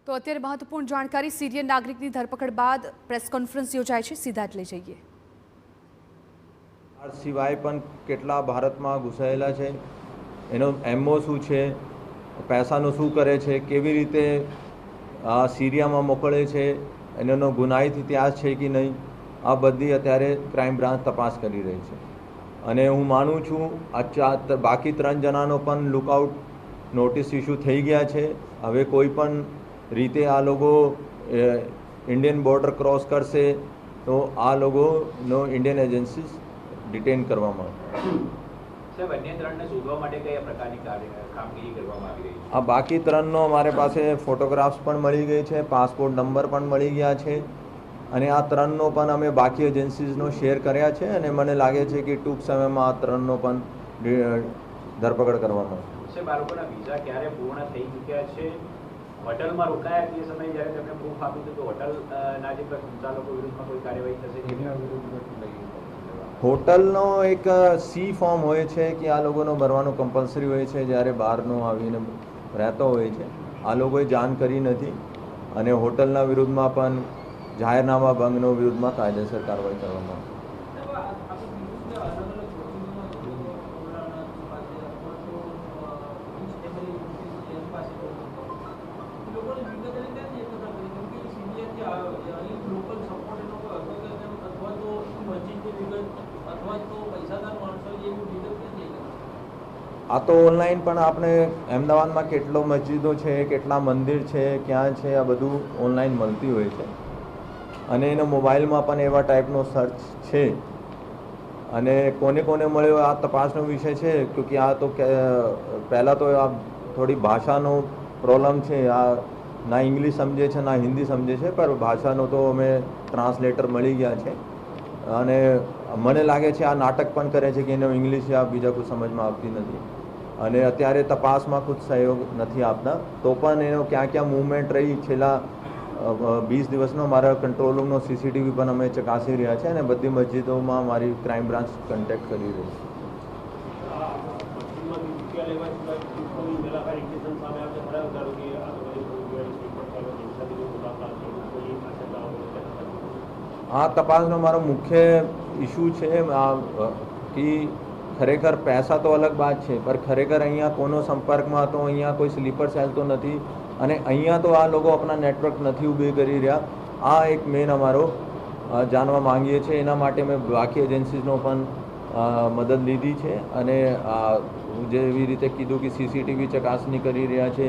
તો અત્યારે મહત્વપૂર્ણ જાણકારી સિરિયન નાગરિકની ધરપકડ બાદ પ્રેસ કોન્ફરન્સ યોજાય છે, સીધા જ લઈ જઈએ। આ સિવાય પણ કેટલા ભારતમાં ઘૂસાયેલા છે, એનો એમઓ શું છે, પૈસાનો શું કરે છે, કેવી રીતે સિરિયામાં મોકલે છે, એનો ગુનાહિત ઇતિહાસ છે કે નહીં, આ બધી અત્યારે ક્રાઇમ બ્રાન્ચ તપાસ કરી રહી છે। અને હું માનું છું બાકી 3 જણાનો પણ લુકઆઉટ નોટિસ ઇસ્યુ થઈ ગયા છે। હવે કોઈ પણ રીતે આ લોકો ઇન્ડિયન બોર્ડર ક્રોસ કરશે તો આ લોકોનો ઇન્ડિયન એજન્સીસ ડિટેન કરવામાં સાહેબ, અન્ય 3ને શોધવા માટે કયા પ્રકારની કામગીરી કરવામાં આવી રહી છે? આ બાકી 3નો અમારે પાસે ફોટોગ્રાફ્સ પણ મળી ગઈ છે, પાસપોર્ટ નંબર પણ મળી ગયા છે અને આ 3નો પણ અમે બાકી એજન્સીસનો શેર કર્યા છે અને મને લાગે છે કે ટૂંક સમયમાં આ 3નો પણ ધરપકડ કરવામાં આવશે। સાહેબ, આ લોકોના વિઝા ક્યારે પૂર્ણ થઈ ચૂક્યા છે? હોટલમાં રોકાયા તે સમયે જ્યારે તેમણે પ્રૂફ આપ્યું તો હોટલના જે સંચાલકો વિરુદ્ધમાં કોઈ કાર્યવાહી થશે? હોટલનો એક સી ફોર્મ હોય છે કે આ લોકોનો ભરવાનો કમ્પલસરી હોય છે જ્યારે બહારનો આવીને રહેતો હોય છે, આ લોકોએ જાણ કરી નથી અને હોટલના વિરુદ્ધમાં પણ જાહેરનામા ભંગનો વિરુદ્ધમાં કાયદેસર કાર્યવાહી કરવામાં આવશે। આ તો ઓનલાઈન પણ આપણે અમદાવાદમાં કેટલો મસ્જિદો છે, કેટલા મંદિર છે, ક્યાં છે, આ બધું ઓનલાઈન મળતી હોય છે અને એનો મોબાઈલમાં પણ એવા ટાઈપનો સર્ચ છે અને કોને કોને મળ્યો આ તપાસનો વિષય છે, ક્યોંકि આ તો પહેલાં તો આ થોડી ભાષાનો પ્રોબ્લેમ છે, આ ના ઇંગ્લિશ સમજે છે ના હિન્દી સમજે છે, પણ ભાષાનો તો અમે ટ્રાન્સલેટર મળી ગયા છે અને મને લાગે છે આ નાટક પણ કરે છે કે એનો ઇંગ્લિશ યા બીજા કોઈ સમજમાં આવતી નથી અને અત્યારે તપાસમાં ખુદ સહયોગ નથી આપતા, તો પણ એનો ક્યાં ક્યાં મૂવમેન્ટ રહી છેલ્લા 20 દિવસનો મારા કંટ્રોલ રૂમનો સીસીટીવી પણ અમે ચકાસી રહ્યા છે અને બધી મસ્જિદોમાં મારી ક્રાઇમ બ્રાન્ચ કન્ટેક્ટ કરી રહી છે। આ તપાસનો મારો મુખ્ય ઇસ્યુ છે કે ખરેખર પૈસા તો અલગ વાત છે, પણ ખરેખર અહીંયા કોનો સંપર્કમાં હતો, અહીંયા કોઈ સ્લીપર સેલ તો નથી અને અહીંયા તો આ લોકો આપણા નેટવર્ક નથી ઊભી કરી રહ્યા। આ એક મેન અમારો જાણવા માંગીએ છીએ, એના માટે મેં બાકી એજન્સીઝનો પણ મદદ લીધી છે અને જેવી રીતે કીધું કે સીસીટીવી ચકાસણી કરી રહ્યા છે,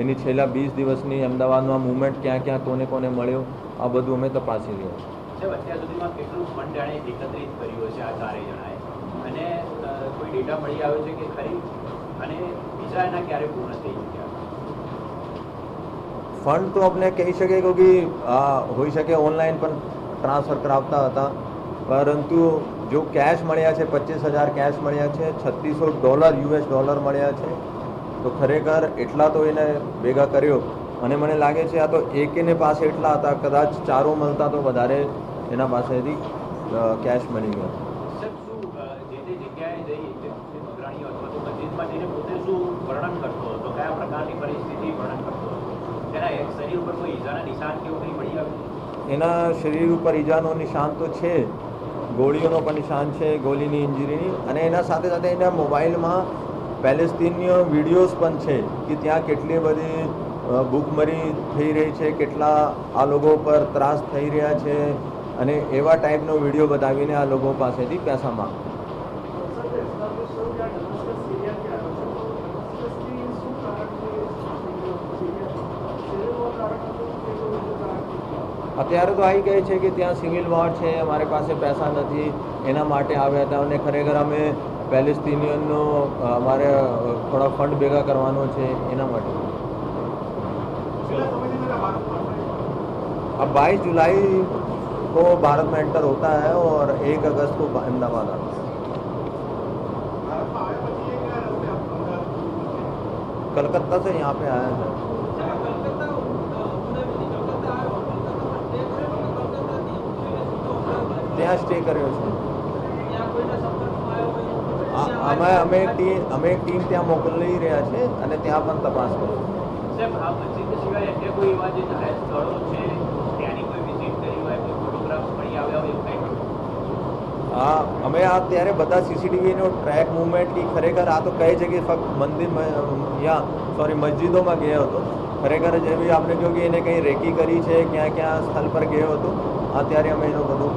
એની છેલ્લા 20 દિવસની અમદાવાદમાં મૂવમેન્ટ ક્યાં ક્યાં કોને કોને મળ્યો આ બધું અમે તપાસી રહ્યા છીએ। સાહેબ, અત્યાર સુધીમાં કેટલું ફંડ જાણે એકત્રિત કર્યું છે આ 4 જણાએ અને કોઈ ડેટા મળી આવ્યો છે કે ખરી અને બીજા એના ક્યારે પૂર્ણ થઈ ચૂક્યા? ફંડ તો આપણે કહી શકીએ કે હોઈ શકે ઓનલાઈન પણ ટ્રાન્સફર કરાવતા હતા, પરંતુ જો કેશ મળ્યા છે 25,000 કેશ મળ્યા છે, $3600 US ડોલર મળ્યા છે, તો ખરેખર એટલા તો એને ભેગા કર્યો અને મને લાગે છે આ તો એકેને પાસે એટલા હતા, કદાચ 4 મળતા તો વધારે એના પાસેથી કેશ મળી ગયો। જે તે જગ્યાએ જઈ અગ્રણીઓ અથવા તો મસ્જિદમાં જઈને પોતે શું વર્ણન કરતો હતો, કયા પ્રકારની પરિસ્થિતિ વર્ણન કરતો હતો, તેના શરીર ઉપર કોઈ ઈજાના નિશાન કેવું કંઈ મળી આવ્યું? એના શરીર ઉપર ઈજાનો નિશાન તો છે, ગોળીઓનો પણ નિશાન છે, ગોળીની ઇન્જરીની, અને એના સાથે સાથે એના મોબાઈલમાં પેલેસ્તીનીય વિડીયોઝ પણ છે કે ત્યાં કેટલી બધી ભૂખમરી થઈ રહી છે, કેટલા આ લોકો પર ત્રાસ થઈ રહ્યા છે અને એવા ટાઈપનો વિડીયો બતાવીને આ લોકો પાસેથી પૈસા માંગે। અત્યારે તો આવી ગઈ છે કે ત્યાં સિવિલ વોર છે, અમારી પાસે પૈસા નથી, એના માટે આવ્યા હતા અને ખરેખર અમે પેલેસ્તીનિયનનો અમારે થોડા ફંડ ભેગા કરવાનો છે એના માટે। अब 22 जुलाई को भारत में एंटर होता है और 1 अगस्त को अहमदाबाद आता है। कलकत्ता से यहाँ पे आया है। ત્યાં સ્ટે કર્યો છે। અમે એક ટીમ ત્યાં મોકલી રહ્યા છે અને ત્યાં પણ તપાસ કરીશું। સાહેબ આ મસ્જિદ સિવાય અન્ય કોઈ એવા જે જાહેર સ્થળો છે ત્યાંની કોઈ વિઝિટ કરી હોય કોઈ ફોટોગ્રાફ્સ મળી આવ્યા હોય એવું કંઈ હા, અમે આ ત્યારે બધા સીસીટીવીનો ટ્રેક મુવમેન્ટ કે ખરેખર આ તો કઈ જગ્યાએ ફક્ત મસ્જિદોમાં ગયો હતો. ખરેખર જેવી આપણે કહ્યું કે એને કંઈ રેકી કરી છે, ક્યાં ક્યાં સ્થળ પર ગયો હતો, અત્યારે અમે એનું બધું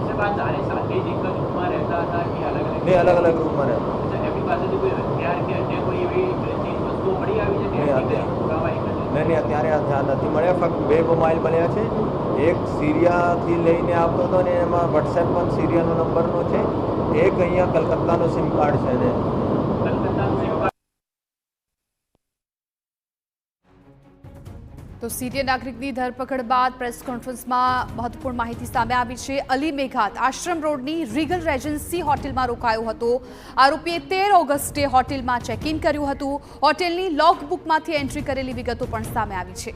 સાહેબ આ ચારે સાથે જ એક જ રૂમમાં રહેતા હતા કે અલગ અલગ ને અલગ અલગ રૂમમાં રહેતો. અચ્છા, એમની પાસેથી કોઈ હથિયાર કે અન્ય કોઈ એવી ચીજ વસ્તુઓ મળી આવી છે કે નહીં, એમની અત્યારે. કંઈ પુરાવા એક જ છે? નહીં, અત્યારે આ ધ્યાન નથી મળ્યા. ફક્ત 2 મોબાઈલ મળ્યા છે. એક સિરિયાથી લઈને આવતો હતો ને એમાં વોટ્સએપ પણ સિરિયાનો નંબરનો છે. એક અહીંયા કલકત્તાનો સિમ કાર્ડ છે ને કલકત્તાનું સિમ કાર્ડ તો સિરિયન નાગરિકની ધરપકડ બાદ પ્રેસ કોન્ફરન્સમાં મહત્વપૂર્ણ માહિતી સામે આવી છે. અલી મેઘાત આશ્રમ રોડની રીગલ રેજન્સી હોટેલમાં રોકાયો હતો. આરોપીએ 13 ઓગસ્ટે હોટેલમાં ચેક ઇન કર્યું હતું. હોટેલની લોગ બુકમાંથી એન્ટ્રી કરેલી વિગતો પણ સામે આવી છે.